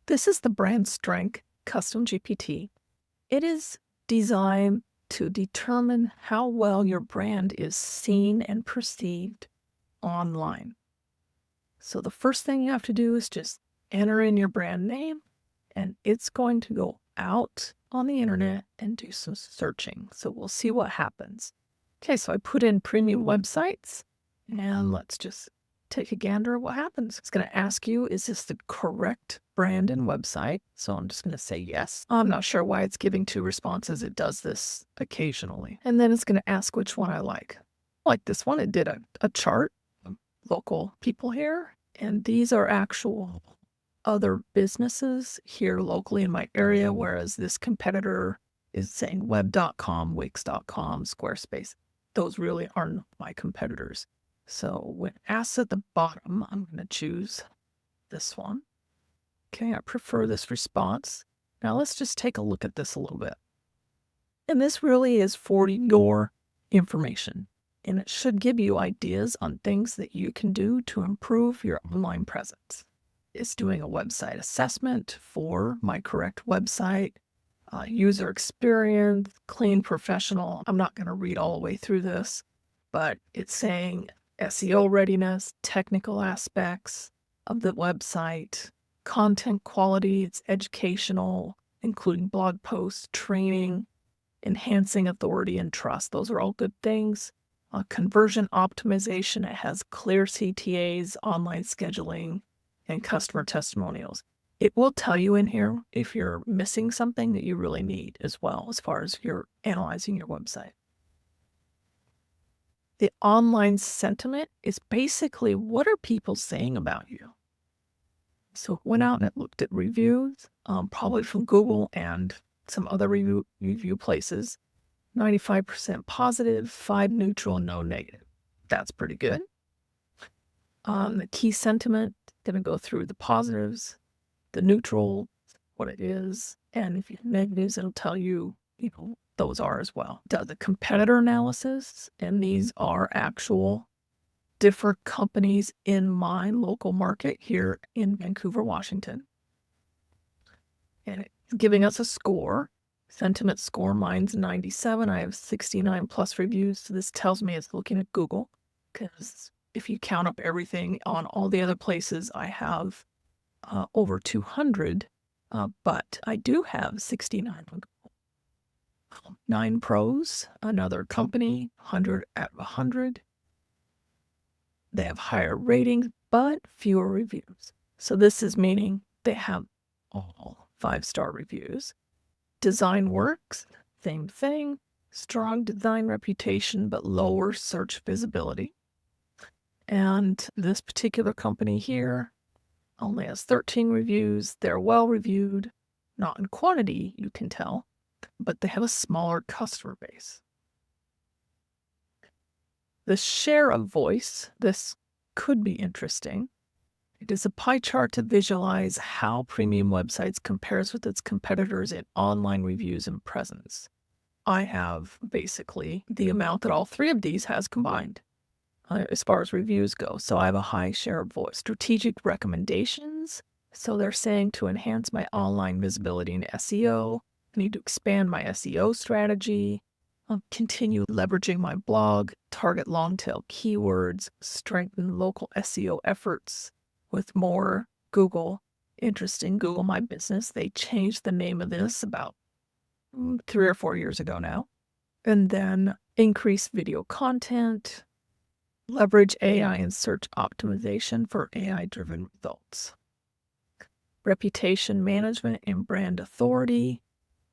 This is the Brand Strength CustomGPT. It is designed to determine how well your brand is seen and perceived online. So the first thing you have to do is just enter in your brand name, and it's going to go out on the internet and do some searching. So we'll see what happens. Okay, so I put in premium websites, and let's just take a gander at what happens. It's going to ask you, is this the correct brand and website? So I'm just going to say yes. I'm not sure why it's giving 2 responses. It does this occasionally. And then it's going to ask which one I like. Like this one, it did a chart of local people here. And these are actual other businesses here locally in my area, whereas this competitor is saying web.com, wix.com, Squarespace. Those really aren't my competitors. So when asked at the bottom, I'm going to choose this one. Okay, I prefer this response. Now let's just take a look at this a little bit. And this really is for your information. And it should give you ideas on things that you can do to improve your online presence. It's doing a website assessment for my correct website, user experience, clean, professional. I'm not going to read all the way through this, but it's saying SEO readiness, technical aspects of the website, content quality, it's educational, including blog posts, training, enhancing authority and trust. Those are all good things. Conversion optimization, it has clear CTAs, online scheduling, and customer testimonials. It will tell you in here if you're missing something that you really need as well, as far as you're analyzing your website. The online sentiment is basically, what are people saying about you? So it went out and it looked at reviews, probably from Google and some other review places. 95% positive, 5 neutral, no negative. That's pretty good. The key sentiment, going to go through the positives, the neutral, what it is, and if you have negatives, it'll tell you, those are as well. Does the competitor analysis, and these are actual different companies in my local market here in Vancouver, Washington. And it's giving us a score. Sentiment score, mine's 97. I have 69 plus reviews. So this tells me it's looking at Google, because if you count up everything on all the other places, I have over 200, but I do have 69 on Google. 9 pros, another company, 100 out of 100. They have higher ratings, but fewer reviews. So this is meaning they have all 5-star reviews. Design works, same thing. Strong design reputation, but lower search visibility. And this particular company here only has 13 reviews. They're well reviewed, not in quantity, you can tell, but they have a smaller customer base. The share of voice, this could be interesting. It is a pie chart to visualize how premium websites compares with its competitors in online reviews and presence. I have basically the amount that all 3 of these has combined as far as reviews go. So I have a high share of voice. Strategic recommendations. So they're saying to enhance my online visibility in SEO, I need to expand my SEO strategy, continue leveraging my blog, target long-tail keywords, strengthen local SEO efforts with more Google. Interesting, Google My Business. They changed the name of this about 3 or 4 years ago now. And then increase video content, leverage AI and search optimization for AI-driven results. Reputation management and brand authority.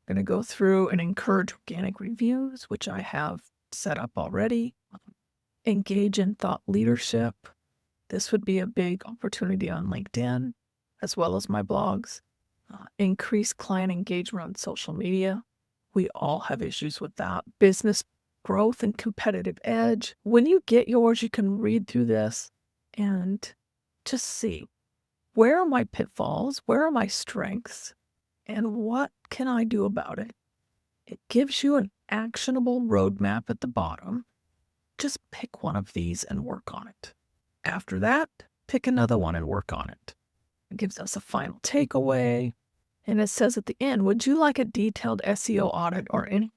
I'm going to go through and encourage organic reviews, which I have set up already. Engage in thought leadership. This would be a big opportunity on LinkedIn, as well as my blogs. Increase client engagement on social media. We all have issues with that. Business growth and competitive edge. When you get yours, you can read through this and just see, where are my pitfalls? Where are my strengths? And what can I do about it? It gives you an actionable roadmap at the bottom. Just pick one of these and work on it. After that, pick another one and work on it. It gives us a final takeaway. And it says at the end, would you like a detailed SEO audit or any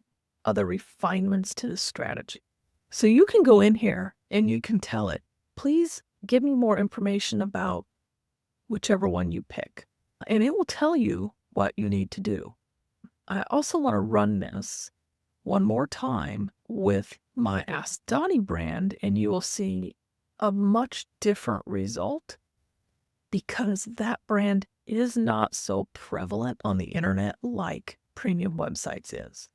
other refinements to the strategy? So you can go in here and you can tell it, please give me more information about whichever one you pick. And it will tell you what you need to do. I also want to run this one more time with my AskDotty brand, and you will see a much different result because that brand is not so prevalent on the internet like premium websites is.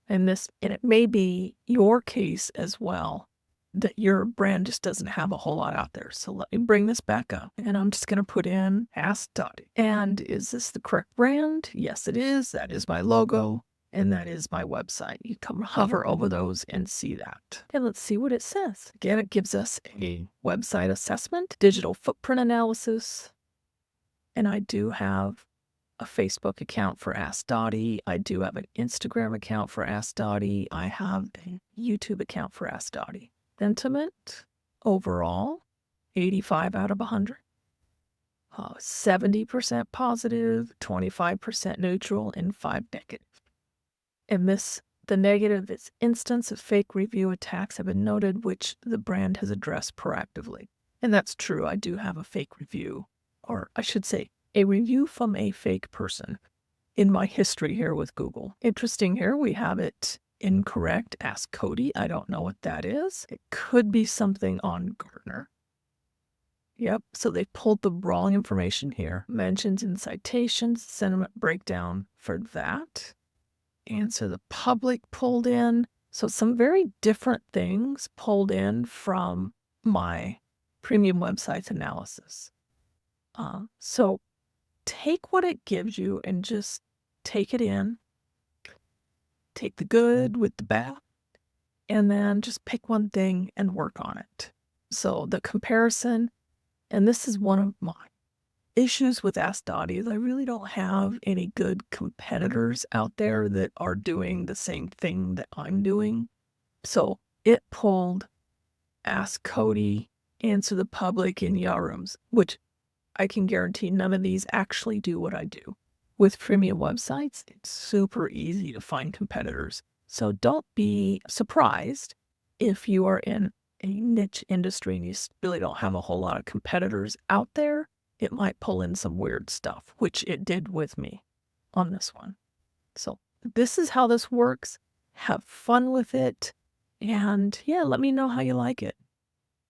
And it may be your case as well, that your brand just doesn't have a whole lot out there. So let me bring this back up, and I'm just going to put in AskDotty. And is this the correct brand? Yes, it is. That is my logo, and that is my website. You come hover over those and see that. And let's see what it says. Again, it gives us a website assessment, digital footprint analysis, and I do have a Facebook account for AskDotty. I do have an Instagram account for AskDotty. I have a YouTube account for AskDotty. Sentiment overall, 85 out of 100. 70% positive, 25% neutral, and 5 negative. And the negative is instance of fake review attacks have been noted, which the brand has addressed proactively. And that's true. I do have a fake review, or I should say, a review from a fake person in my history here with Google. Interesting here, we have it incorrect. Ask Cody. I don't know what that is. It could be something on Gartner. Yep, so they pulled the wrong information here. Mentions in citations, sentiment breakdown for that. Answer the public pulled in. So some very different things pulled in from my premium websites analysis. So take what it gives you and just take it in. Take the good with the bad, and then just pick one thing and work on it. So the comparison, and this is one of my issues with AskDotty, is I really don't have any good competitors out there that are doing the same thing that I'm doing. So it pulled Ask Cody, Answer the Public, in Yarooms, which I can guarantee none of these actually do what I do. With premium websites, it's super easy to find competitors. So don't be surprised if you are in a niche industry and you really don't have a whole lot of competitors out there. It might pull in some weird stuff, which it did with me on this one. So this is how this works. Have fun with it. And yeah, let me know how you like it.